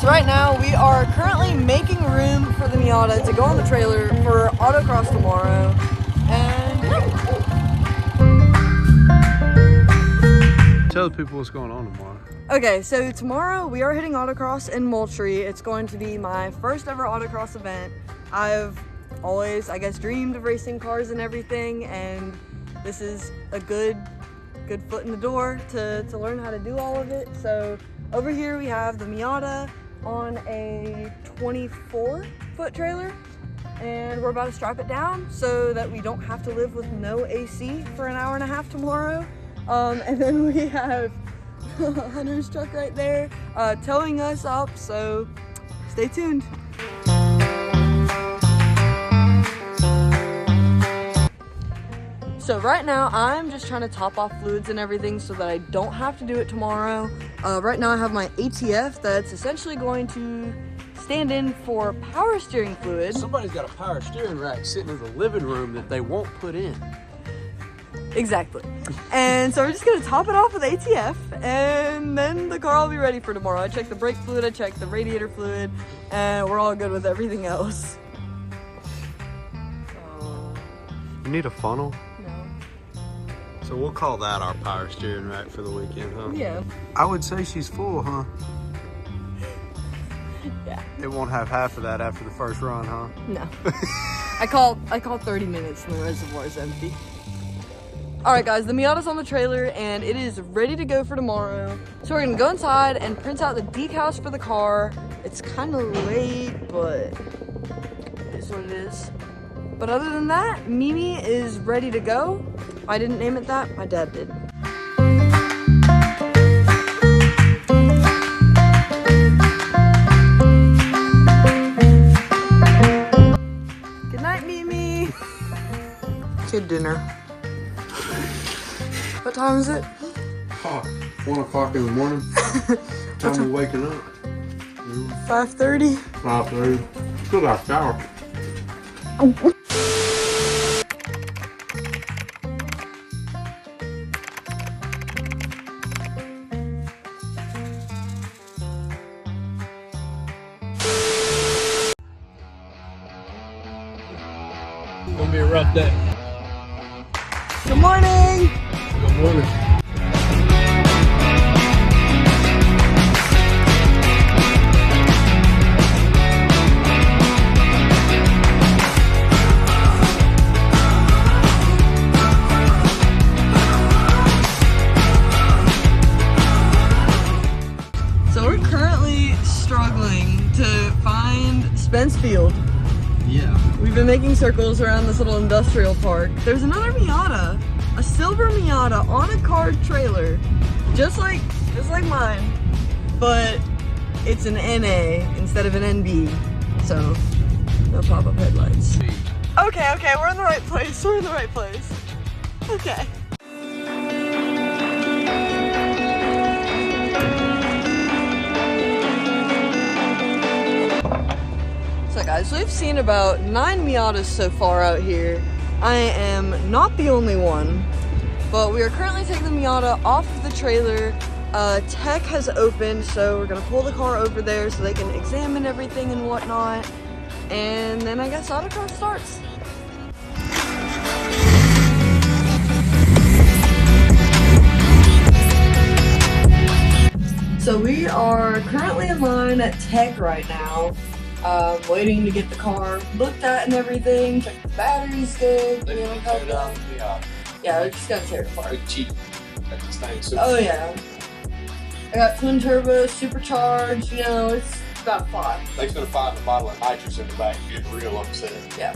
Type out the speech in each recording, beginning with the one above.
So right now we are currently making room for the Miata to go on the trailer for Autocross tomorrow. And tell the people what's going on tomorrow. okay, so tomorrow we are hitting Autocross in Moultrie. It's going to be my first ever Autocross event. I've always, I guess, dreamed of racing cars and everything, and this is a good foot in the door to learn how to do all of it. So over here we have the Miata on a 24-foot trailer, and we're about to strap it down so that we don't have to live with no AC for an hour and a half tomorrow. And then we have Hunter's truck right there towing us up, so stay tuned. So right now I'm just trying to top off fluids and everything so that I don't have to do it tomorrow. Right now I have my ATF that's essentially going to stand in for power steering fluid. Somebody's got a power steering rack sitting in the living room that they won't put in. Exactly. And so we're just gonna top it off with ATF, and then the car will be ready for tomorrow. I checked the brake fluid, I checked the radiator fluid, and we're all good with everything else. You need a funnel? No. So we'll call that our power steering rack for the weekend, huh? Yeah. I would say she's full, huh? Yeah. It won't have half of that after the first run, huh? No. I called 30 minutes and the reservoir is empty. Alright guys, the Miata's on the trailer and it is ready to go for tomorrow. So we're gonna go inside and print out the decals for the car. It's kind of late, but it is what it is. But other than that, Mimi is ready to go. I didn't name it that, my dad did. Good night, Mimi. Kid dinner. What time is it? Oh, 1 o'clock in the morning. Time we waking up. 5:30. 5:30. Still got a shower. It's gonna be a rough day. Good morning. Good morning. So we're currently struggling to find Spence Field. Yeah. We've been making circles around this little industrial park. There's another Miata, a silver Miata on a car trailer, just like mine, but it's an NA instead of an NB, so no pop-up headlights. Okay, we're in the right place. We're in the right place. Okay. So guys, we've seen about 9 Miatas so far out here. I am not the only one, but we are currently taking the Miata off of the trailer. Tech has opened, so we're gonna pull the car over there so they can examine everything and whatnot. And then I guess Autocross starts. So we are currently in line at Tech right now. Waiting to get the car looked at and everything, check the battery's good. Yeah, we're just gonna tear it apart. Oh yeah. I got twin turbos, supercharged, you know, it's about 5. They's gonna find a bottle of nitrous in the back and get real upset. Yeah.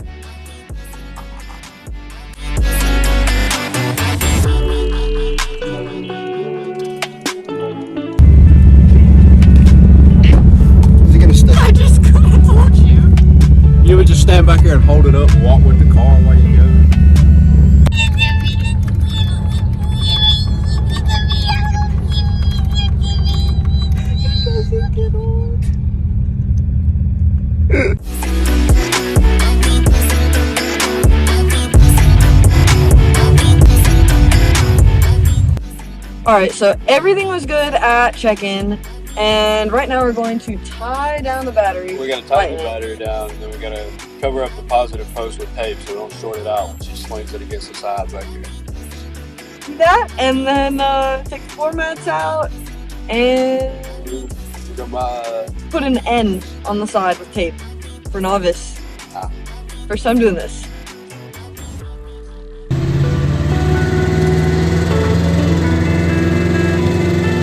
I just couldn't touch you. You would just stand back here and hold it up and walk with the car while you go. It doesn't get old. Alright, so everything was good at check-in. And right now we're going to tie down the battery. We're gonna tighten the battery down, and then we're gonna cover up the positive post with tape so we don't short it out when she slings it against the side back here. Do that, and then take the floor mats out and put an N on the side with tape for novice. First time doing this.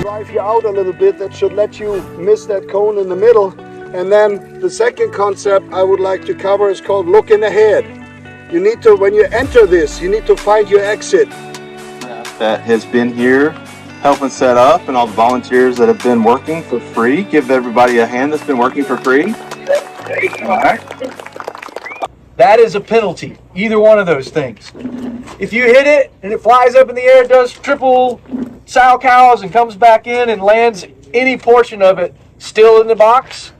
Drive you out a little bit, that should let you miss that cone in the middle. And then the second concept I would like to cover is called looking ahead. You need to, when you enter this, you need to find your exit. That has been here helping set up, and all the volunteers that have been working for free. Give everybody a hand that's been working for free. All right. That is a penalty, either one of those things. If you hit it and it flies up in the air, does triple sow cows and comes back in and lands any portion of it still in the box,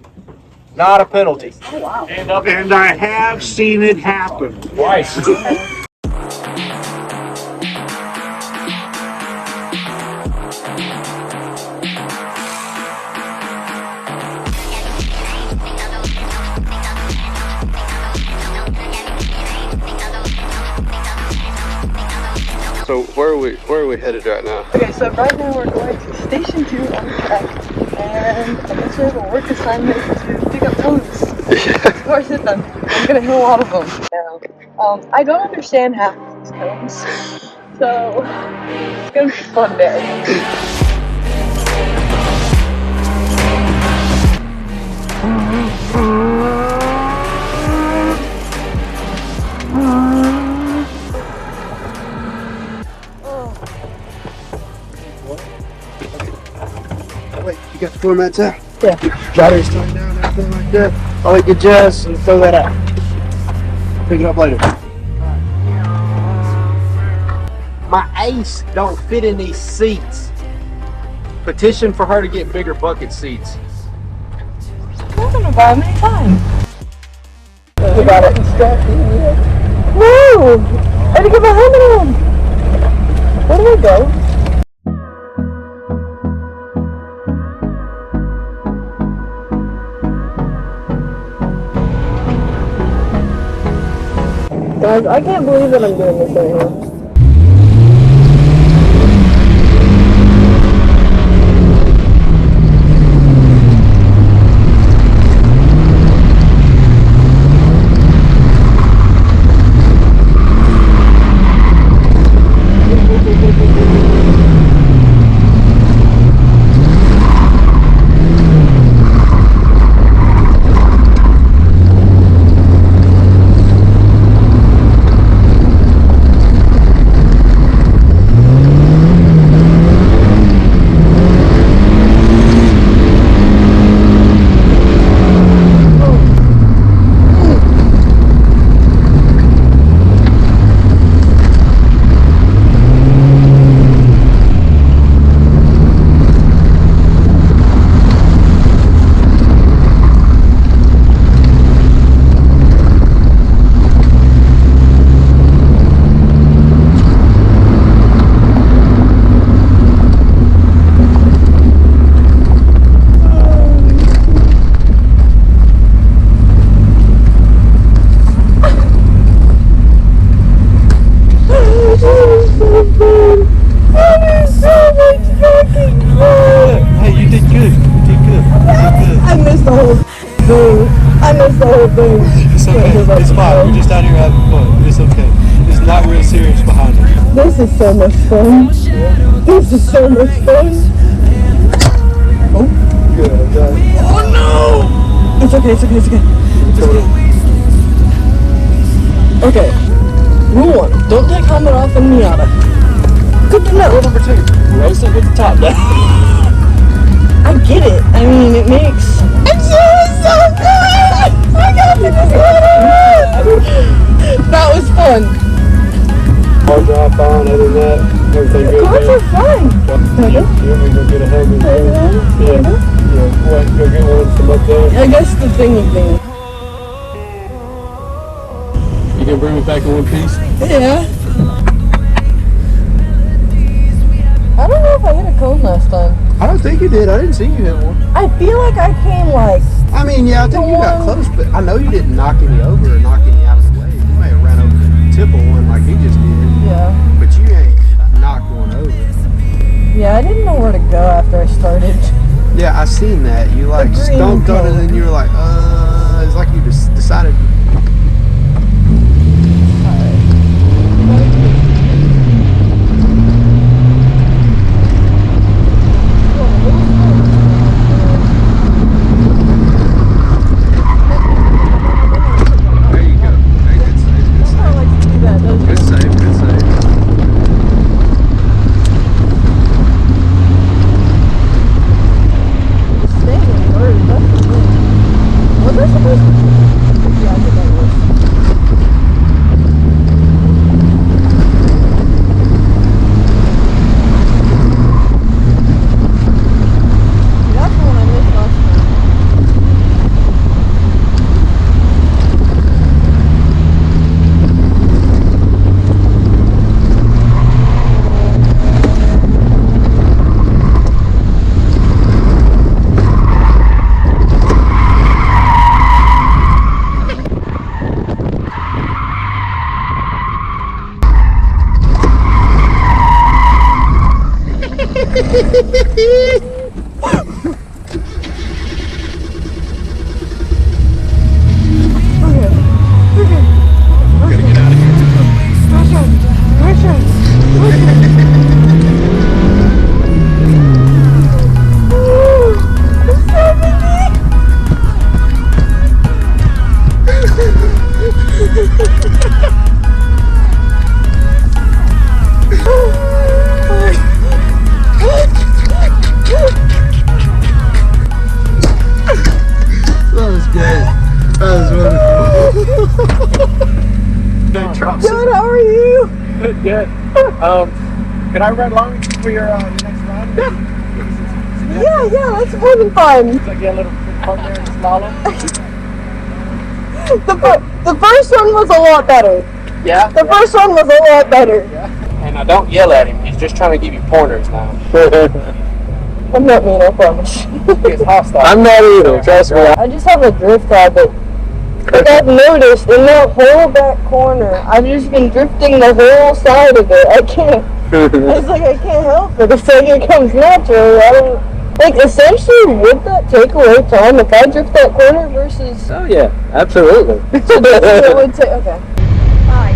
not a penalty. Oh, wow. And I have seen it happen. Twice. So where are we headed right now? Okay, so right now we're going to Station 2 on the track, and I guess we have a work assignment to pick up cones. Of course, hit them. I'm gonna hit a lot of them now. I don't understand half of these cones, so it's gonna be a fun day. Wait, you got the floor mats out? Yeah. Battery's tied down, everything like that. I'll let you adjust and throw that out. Pick it up later. My ace don't fit in these seats. Petition for her to get bigger bucket seats. I'm gonna buy them anytime. You got it. Woo! I had to get my helmet on. Where do I go? Guys, I can't believe that I'm doing this right now. It's okay. It's fine. We're just out here having fun. It's okay. It's not real serious behind it. This is so much fun. This is so much fun. Oh. Good. Oh no! It's okay, it's okay, it's okay. Okay. Rule 1. Don't take helmet off in Miata. Good to know. Rule number 2. Racing with the top down. I get it. I mean, it makes... It's so good! I got to this. That was fun. Hard drop on, other than that, everything good. Cars are fun. You want me to go get a helmet? Yeah. Go ahead and go get one from up there. I guess the thing would be... You gonna bring me back in one piece? Yeah. I don't know if I hit a cone last time. I don't think you did. I didn't see you hit one. I feel like I came like. I mean, yeah, I think you got close, but I know you didn't knock any over or knock any out of the way. You may have ran over the tip of one like he just did. Yeah. But you ain't knocked one over. Yeah, I didn't know where to go after I started. Yeah, I seen that. You like stomped on it and you were like, it's like you just decided. Good, how are you? Good, good. Can I run along for your next run? Yeah, that's more than fun. I get a little partner in slalom. The first one was a lot better. Yeah? The first one was a lot better. Yeah. And I don't yell at him. He's just trying to give you pointers now. I'm not mean, I promise. He's hostile. I'm not either, trust me. I just have a drift habit. Like I've noticed in that whole back corner, I've just been drifting the whole side of it. I can't. It's like I can't help it. It's like it comes naturally. I don't. Like essentially, would that take away time if I drift that corner versus? Oh yeah, absolutely. So basically, it would take. Okay. Hi.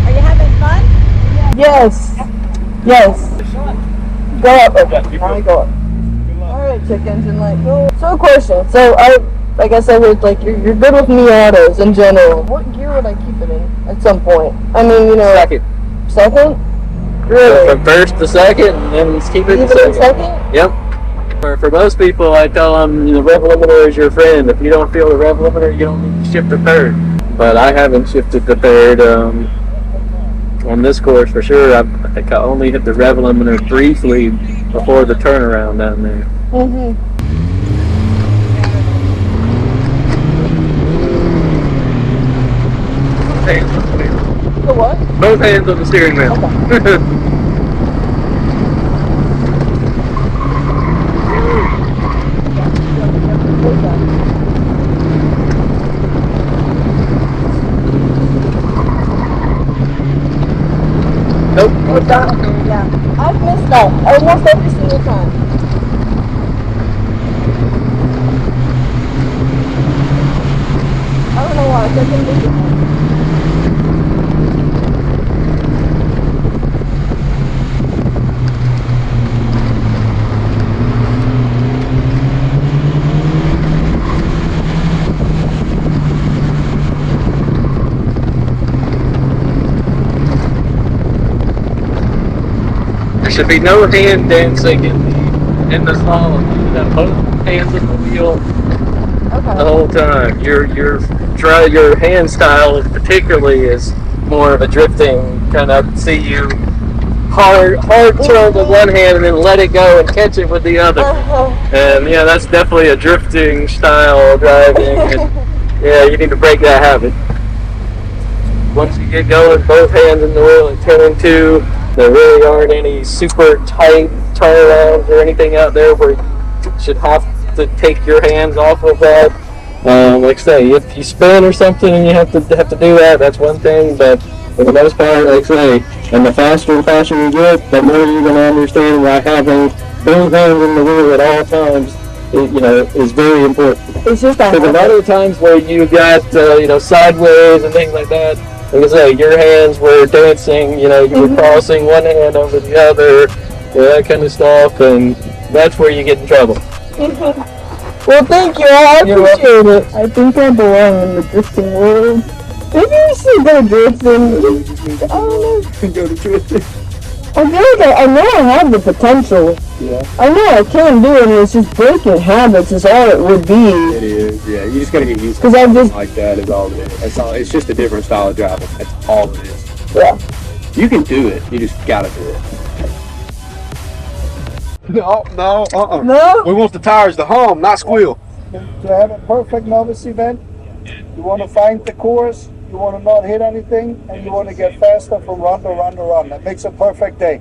Are you having fun? Yes. Yes. Go up. Okay. Now we go up. Alright, check engine light, go. So question, so I guess I heard like you're good with Miatas in general. What gear would I keep it in at some point? I mean, you know. Second. Second? Really? From first to second, and then just keep it in second. Yep. For most people, I tell them the rev limiter is your friend. If you don't feel the rev limiter, you don't need to shift to third. But I haven't shifted to third on this course for sure. I think I only hit the rev limiter briefly before the turnaround down there. Mm-hmm. Hands on the wheel. The what? Both hands on the steering wheel. Okay. Nope. Oh, down. Yeah. I've missed that almost every single time. I don't know why. I couldn't do it. There should be no hand dancing in the slalom. You got both hands on the wheel the whole time. Your hand style particularly is more of a drifting kind of. See you hard turn with one hand and then let it go and catch it with the other. And yeah, that's definitely a drifting style driving. And yeah, you need to break that habit. Once you get going, both hands in the wheel and turn into There really aren't any super tight turnarounds or anything out there where you should have to take your hands off of that. Like I say, if you spin or something and you have to do that, that's one thing. But for the most part, like I say, and the faster and faster you get, the more you're going to understand why having both hands in the wheel at all times, is very important. It's just that. Because a lot of the times where you got, sideways and things like that, like I say, your hands were dancing, you were crossing one hand over the other, that kind of stuff, and that's where you get in trouble. Well, thank you. I appreciate it. I think I belong in the drifting world. Maybe we should go drifting. I don't know. Go to drifting. I feel like I know I have the potential. Yeah. I know I can do it, and it's just breaking habits is all it would be. It is, yeah. You just gotta get used to something like that is all it is. That's all. It's just a different style of driving. That's all it is. Yeah. You can do it. You just gotta do it. No, No? We want the tires to hum, not squeal. To have a perfect novice event, you want to find the course, you want to not hit anything, and you want to get faster from run to run to run. That makes a perfect day.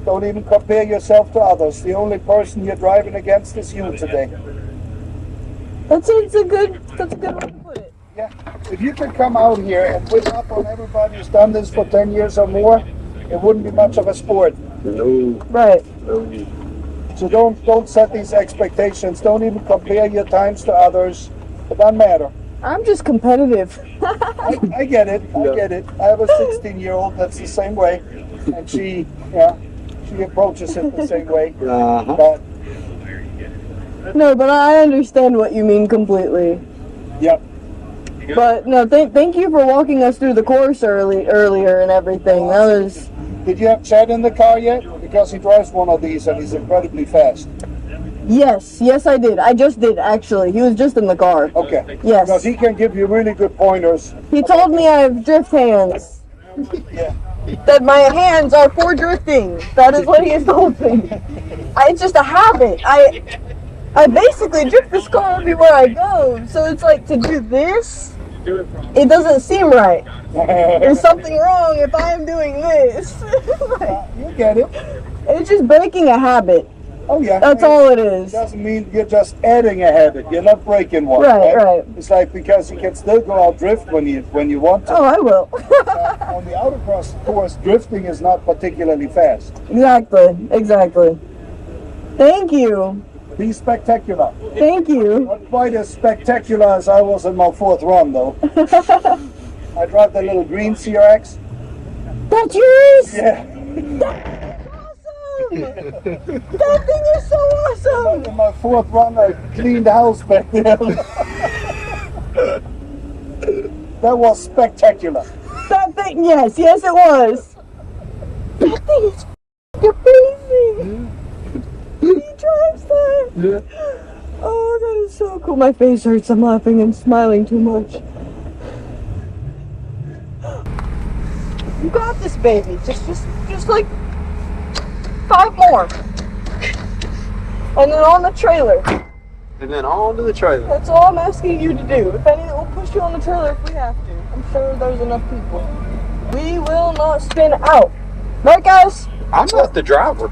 Don't even compare yourself to others. The only person you're driving against is you today. That's a good way to put it. Yeah. If you could come out here and whip up on everybody who's done this for 10 years or more, it wouldn't be much of a sport. No. Right. So don't set these expectations. Don't even compare your times to others. It doesn't matter. I'm just competitive. I get it. I get it. I have a 16-year-old that's the same way, and she approaches it the same way. But No, but I understand what you mean completely. yep. But no, thank you for walking us through the course earlier and everything. That was. Did you have Chad in the car yet? Because he drives one of these and he's incredibly fast. Yes, I did. I just did actually. He was just in the car. Okay. Yes. Because he can give you really good pointers. He told me I have drift hands. Yeah. That my hands are for drifting. That is what he has told me. It's just a habit. I basically drift this car everywhere I go. So it's like to do this, it doesn't seem right. There's something wrong if I am doing this. You get it. It's just breaking a habit. Oh yeah. That's all it is. It doesn't mean you're just adding a habit. You're not breaking one. Right. It's like because you can still go out drift when you want to. Oh, I will. On the autocross course, drifting is not particularly fast. Exactly. Thank you. Be spectacular. Thank you. Not quite as spectacular as I was in my fourth run, though. I drive the little green CRX. That's yours? Yeah. Awesome! That thing is so awesome! In my fourth run, I cleaned the house back there. That was spectacular. That thing, yes, it was. That thing is amazing. He drives that. Yeah. Oh, that is so cool. My face hurts. I'm laughing and smiling too much. You got this, baby. Just like 5 more. And then on the trailer. And then on to the trailer. That's all I'm asking you to do. If anything, we'll push you on the trailer if we have to. I'm sure there's enough people. We will not spin out. Right, guys? I'm not the driver.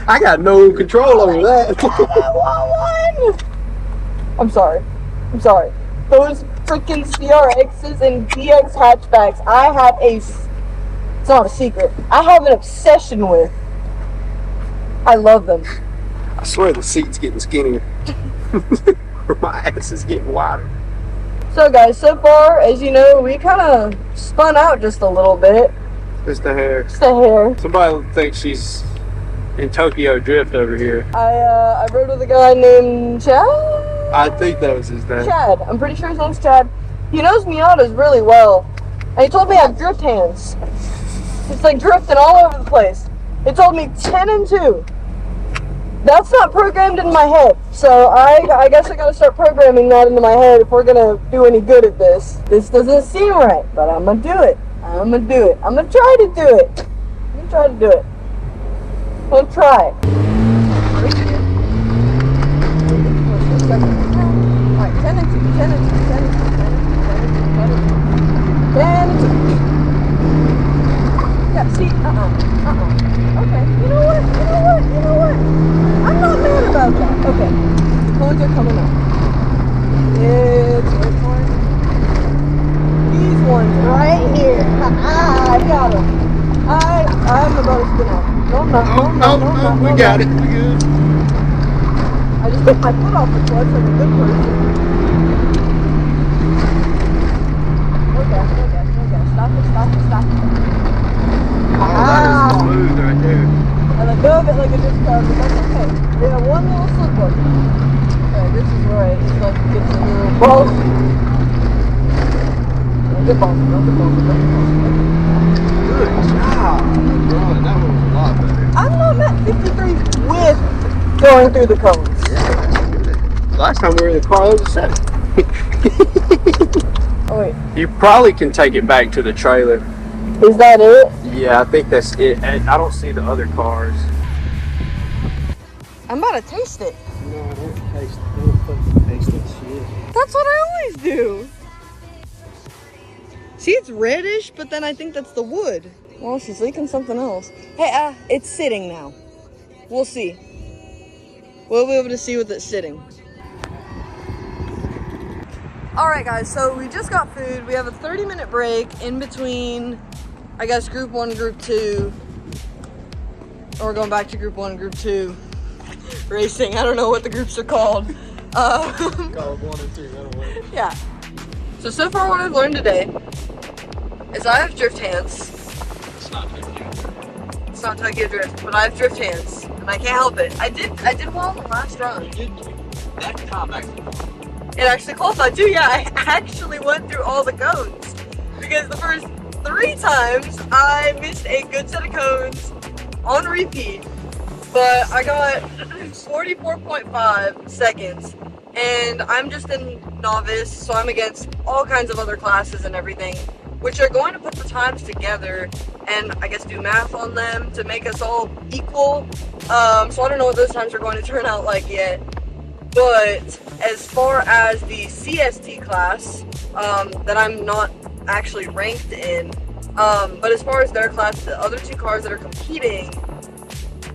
I got no control over that. I'm sorry. Those freaking CRXs and DX hatchbacks, I have it's not a secret, I have an obsession with. I love them. I swear the seat's getting skinnier. My ass is getting wider. So guys, so far, as you know, we kind of spun out just a little bit. Just the hair. Just the hair. Somebody thinks she's in Tokyo Drift over here. I rode with a guy named Chad? I think that was his name. Chad. I'm pretty sure his name's Chad. He knows Miatas really well. And he told me I have drift hands. It's like drifting all over the place. He told me 10 and 2. That's not programmed in my head. So I guess I gotta start programming that into my head if we're gonna do any good at this. This doesn't seem right, but I'm gonna do it. I'm gonna try to do it. I'm gonna try. Alright, 10 and 2, 10 and 2, 10 and 2, 10 and 2, 10 and 2, 10 and 2. Yes. See, okay. You know what? I'm not mad about that. Okay. The cones are coming up. It's wait for it. These ones right here. I got them. I'm about to spin off. No, We got it. We good. I just took my foot off the clutch like a good person. No gas. Stop it. Oh, that is smooth right there. And I dove it like a disc car, but that's okay. They have one little slip up. Okay, this is where it's like it gets a little ballsy. Good ballsy. Good job. That one was a lot better. I'm not at 53 with going through the cones. Yeah, that's good. Last time we were in the car, it was a 7. Oh wait, You probably can take it back to the trailer. is that it? Yeah, I think that's it. And I don't see the other cars. I'm about to taste it. No, I don't taste it. Don't fucking taste that shit. That's what I always do. See, it's reddish, but then I think that's the wood. Well, she's leaking something else. Hey, it's sitting now. We'll see. We'll be able to see with it sitting. All right, guys, so we just got food. We have a 30-minute break in between, I guess, group 1, group 2. Or we're going back to group 1, group 2 racing. I don't know what the groups are called. Call it 1 and 2, that'll work. Yeah. So far what I've learned today is I have drift hands. It's not Tokyo Drift, but I have drift hands, and I can't help it. I did well on the last run. That time actually. It actually qualified too, yeah. I actually went through all the cones because the first 3 times I missed a good set of cones on repeat, but I got 44.5 seconds, and I'm just a novice, so I'm against all kinds of other classes and everything, which are going to put the times together and I guess do math on them to make us all equal. So I don't know what those times are going to turn out like yet. But as far as the CST class, that I'm not actually ranked in, but as far as their class, the other 2 cars that are competing,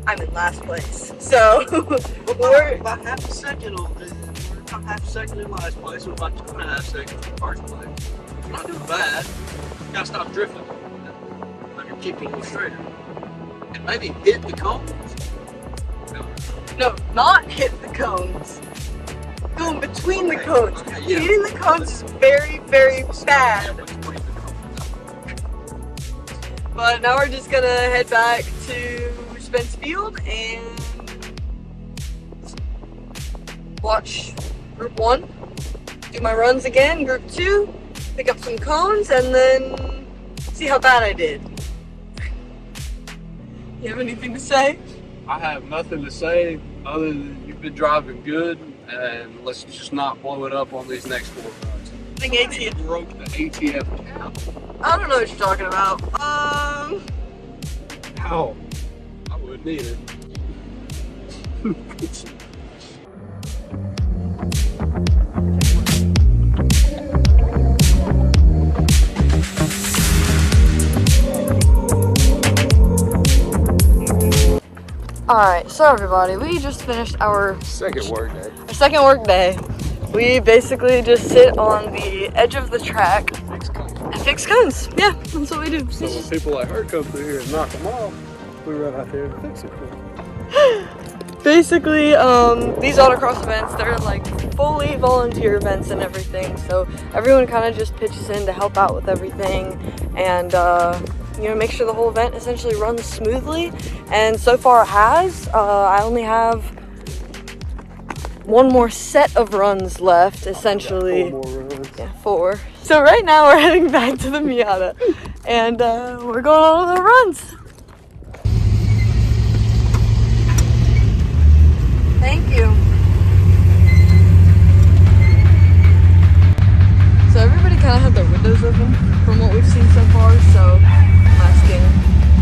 I'm in last place. So we're about half a second on this. We're half a second in last place, so about 2.5 seconds in first place. Not doing bad. You gotta stop drifting. Let your keep a little straighter. And maybe hit the cones. no, not hit the cones. Going between the cones. Okay, yeah. Hitting the cones is very, very bad. But now we're just gonna head back to Spence Field and watch Group 1, do my runs again, Group 2, pick up some cones, and then see how bad I did. You have anything to say? I have nothing to say other than you've been driving good, and let's just not blow it up on these next 4 runs. I think ATF broke the ATF cap. I don't know what you're talking about. How? I wouldn't either. Alright, so everybody, we just finished our Second work day. second work day. We basically just sit on the edge of the track and fix cones. Yeah, that's what we do. So when people like her come through here and knock them off, we run out there and fix it for them. Basically, these autocross events, they're like fully volunteer events and everything. So everyone kind of just pitches in to help out with everything and you know, make sure the whole event essentially runs smoothly. And so far it has. I only have 1 more set of runs left, essentially. 4 more runs. Yeah, 4. So right now we're heading back to the Miata, and we're going on all the runs. Thank you. So everybody kind of had their windows open from what we've seen so far, so I'm asking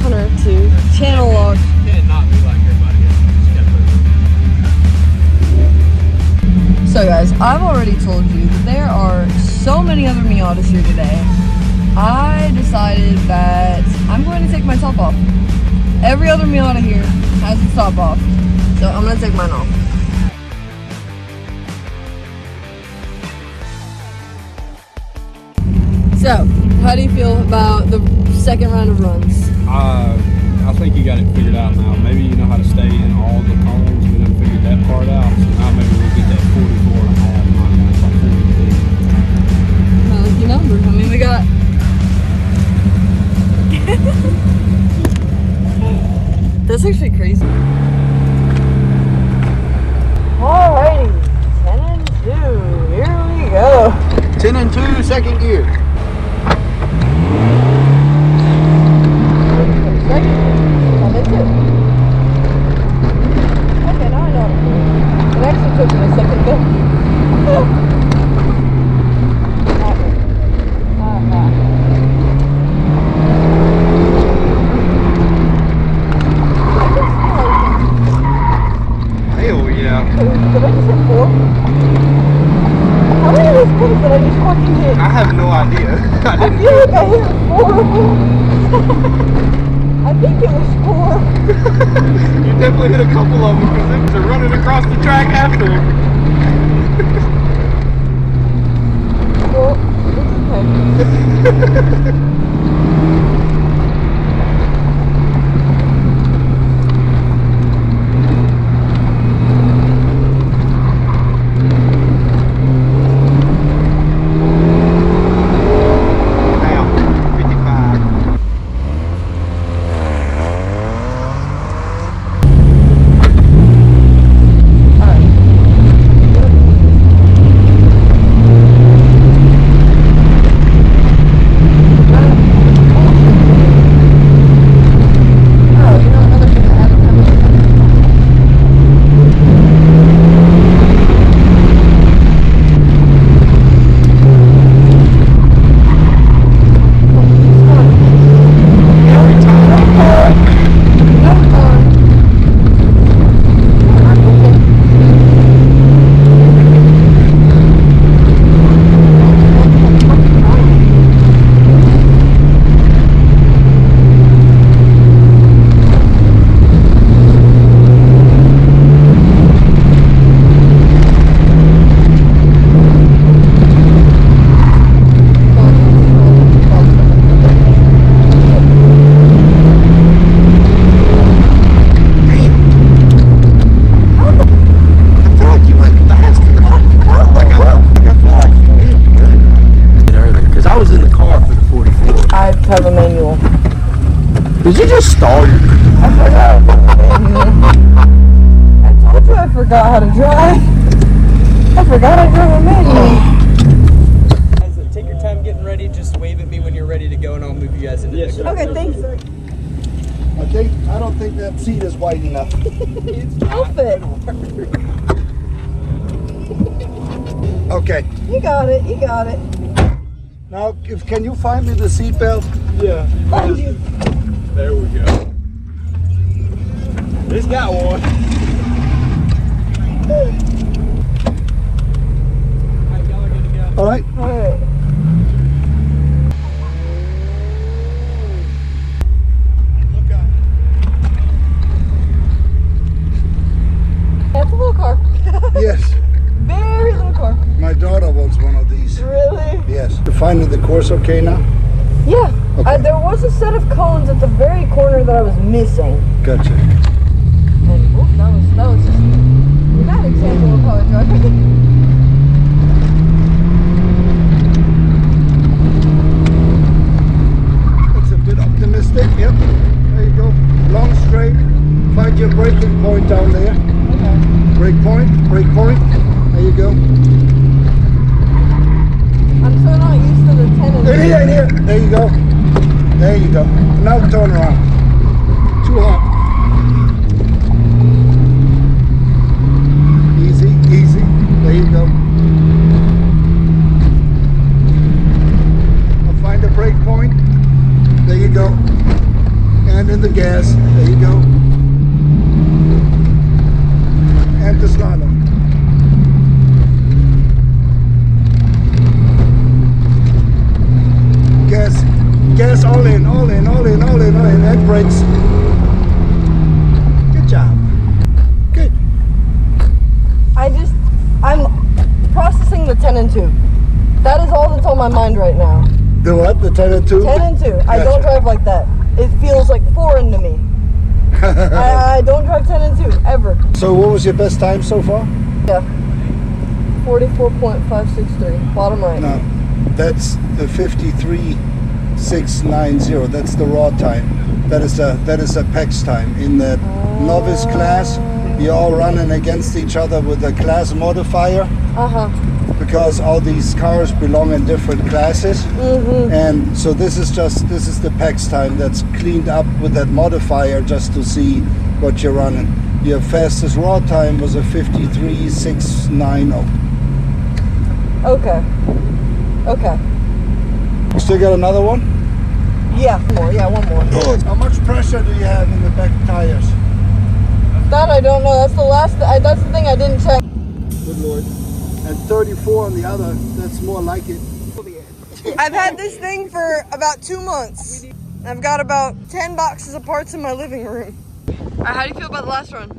Hunter to channel log. Can't not be like everybody else. So guys, I've already told you that there are so many other Miatas here today, I decided that I'm going to take my top off. Every other Miata here has its top off, so I'm going to take mine off. So, how do you feel about the second round of runs? I think you got it figured out now. Maybe you know how to stay in all the cones. We done figured that part out. So now maybe we'll get that 44 and a half, not 42. Lucky number. I mean, we got... That's actually crazy. Alrighty, 10 and 2. Here we go. 10 and 2, second gear. Okay, now I know. It actually took me a second to go. Hell yeah. Did I just hit 4? How many of those points did I just fucking hit? I have no idea. I feel like I hit 4 of them. I think it was 4. You definitely hit a couple of them because things are running across the track after him. Well, it's okay. Have a manual. Did you just start? I forgot. I told you I forgot how to drive. I forgot I drove a manual. Guys, take your time getting ready. Just wave at me when you're ready to go, and I'll move you guys into the car. Okay, thanks. I don't think that seat is wide enough. It'll fit. Okay. You got it. You got it. Now, can you find me the seat belt? Yeah. Find you. There we go. It's got one. All right. All right. That's a little car. Yes. Very little car. My daughter wants one of these. Really? Yes. You finding the course okay now? Yeah. Okay. There was a set of cones at the very corner that I was missing. Gotcha. And whoop, that was just a bad example of how I drive. That's a bit optimistic. Yep. There you go. Long straight. Find your braking point down there. Okay. Brake point. Brake point. There you go. I'm so not used to the 10 and In here, in here. There you go. There you go. Now turn around. Too hot. Easy, easy. There you go. I'll find the brake point. There you go. And in the gas. There you go. And the slalom. Gas. 10 and 2. That is all that's on my mind right now. The what? The 10 and 2? 10 and 2. I don't drive like that. It feels like foreign to me. I don't drive 10 and 2 ever. So what was your best time so far? Yeah. 44.563. Bottom right. No, that's the 53.690. That's the raw time. That is a PEX time. In the novice class, you're all running against each other with a class modifier. Because all these cars belong in different classes. And so this is the PEX time that's cleaned up with that modifier just to see what you're running. Your fastest raw time was a 53.690. Okay. You still got another one? Yeah, one more. How much pressure do you have in the back tires? That I don't know. That's that's the thing I didn't check. Good Lord. And 34 on the other, that's more like it. I've had this thing for about 2 months. I've got about 10 boxes of parts in my living room. Alright, how do you feel about the last run?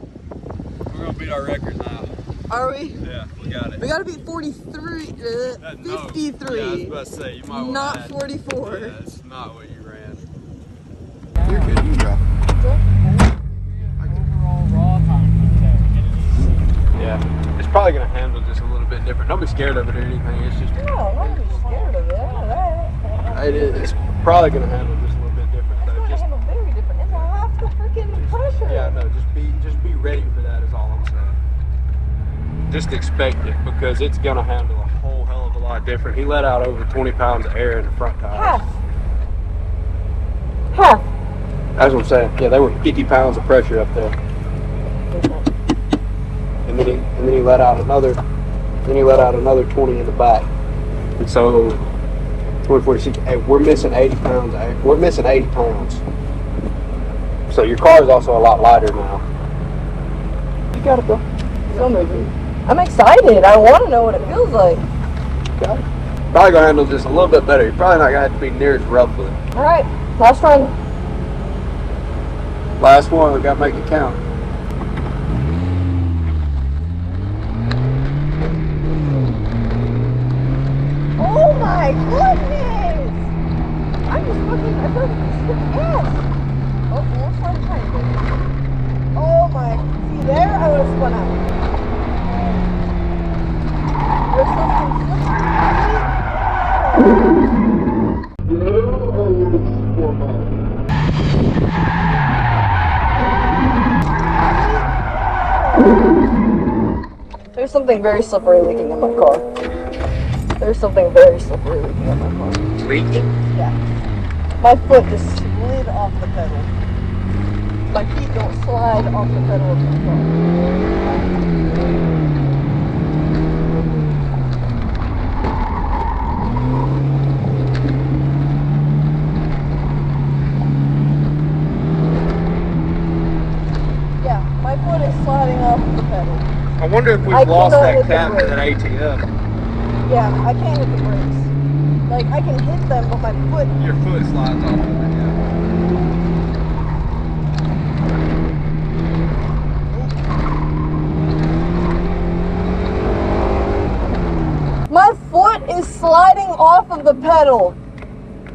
We're gonna beat our record now. Are we? Yeah, we got it. We gotta beat 43, 53. Yeah, I was about to say, you might want not to add. 44. Yeah, that's not what you ran. You're good, you go. Overall raw time. Yeah, it's probably gonna handle just a little bit different. Don't be scared of it or anything. It's just. No, I'm not even scared of it. It is. It's probably gonna handle just a little bit different. It's Though. gonna handle very different. It's half the freaking pressure. Yeah, no, just be ready for that. Is all I'm saying. Just expect it because it's gonna handle a whole hell of a lot different. He let out over 20 pounds of air in the front tires. Half. That's what I'm saying. Yeah, they were 50 pounds of pressure up there. And then he let out another 20 in the back. And so 2046, hey, we're missing 80 pounds. We're missing 80 pounds. So your car is also a lot lighter now. You got it, bro. Still moving. I'm excited. I want to know what it feels like. Okay. Probably gonna handle just a little bit better. You're probably not gonna have to be near as rough with it. All right, last run. Last one, we gotta make it count. Oh my goodness! I feel like yes. Oh, almost like tiny bit. Oh my, see there, I would have spun out. There's something There's something very slippery leaking in my car. There's something very slippery leaking in my car. Leaking? Yeah. My foot just slid off the pedal. My feet don't slide off the pedal of my car. Yeah, my foot is sliding off the pedal. I wonder if we've I lost cannot that hit the cap to brake. that ATF. Yeah, I can't hit the brakes. Like, I can hit them, but my foot... Your foot slides off of it, yeah. My foot is sliding off of the pedal.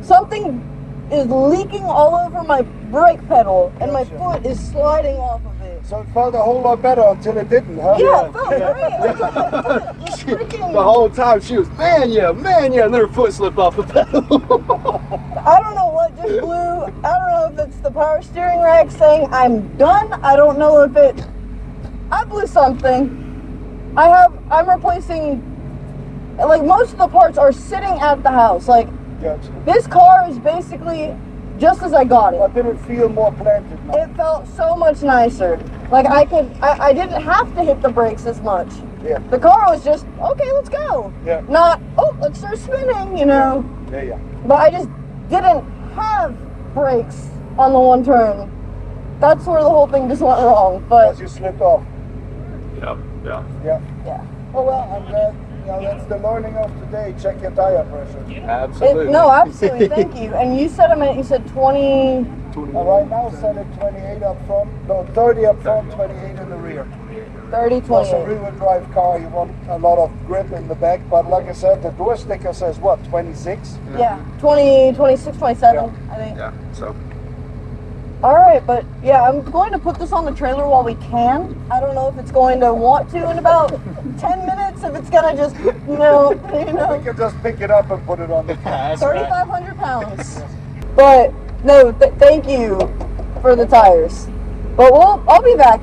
Something is leaking all over my brake pedal, and my foot is sliding off of it. So it felt a whole lot better until it didn't, huh? Yeah, it felt great. Until my foot was freaking... The whole time she was, man, yeah, and then her foot slipped off the pedal. I don't know what just blew. I don't know if it's the power steering rack saying I'm done. I don't know if it... I blew something. I'm replacing... Like, most of the parts are sitting at the house. Like, Gotcha. this car is basically just as I got it. But did it feel more planted now? It felt so much nicer. Like, I didn't have to hit the brakes as much. Yeah. The car was just, okay, let's go. Yeah. Not, oh, let's start spinning, you know. Yeah. But I just didn't have brakes on the one turn. That's where the whole thing just went wrong. But As you slipped off. Yeah. yeah. Oh well, I'm glad. You know, that's the learning of today. Check your tire pressure. Absolutely. No, absolutely. Thank you. And you said you said 20. Right now, set it 28 up front. No, 30 up front, 28 in the rear. 30, Plus a 28. rear-wheel drive car, you want a lot of grip in the back. But like I said, the door sticker says what, 26? Yeah, 20, 26, 27, I think. Yeah. So All right, but yeah, I'm going to put this on the trailer while we can. I don't know if it's going to want to in about 10 minutes, if it's gonna just, you know. We can just pick it up and put it on the car. 3,500 pounds. But no, thank you for the tires. But I'll be back.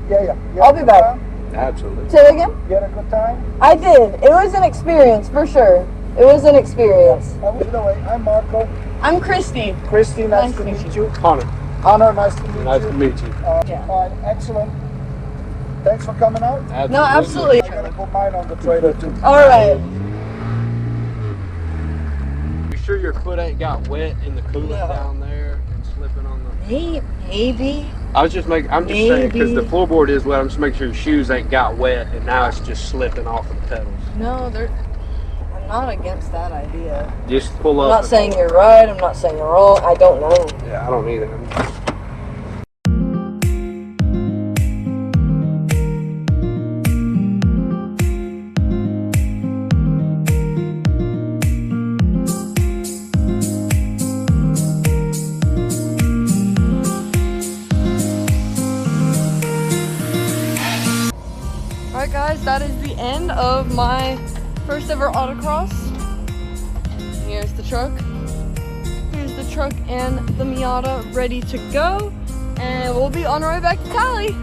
Yeah. I'll be back. absolutely. Say it again? You had a good time? I did. It was an experience, for sure. It was an experience. I'm Marco. I'm Kristi. Kristi, nice to meet you. Connor, Connor, nice to meet you. nice to meet you. Yeah. Fine, excellent. Thanks for coming out. No, absolutely. I'm gonna put mine on the trailer too. All right. You sure your foot ain't got wet in the coolant down there and slipping on the? Maybe. I'm just saying because the floorboard is wet. I'm just making sure your shoes ain't got wet and now it's just slipping off of the pedals. No, I'm not against that idea. Just pull I'm up. not saying you're right. I'm not saying you're wrong. I don't know. Yeah, I don't either. Alright guys, that is the end of my first ever autocross. Here's the truck. Here's the truck and the Miata ready to go. And we'll be on our way back to Cali.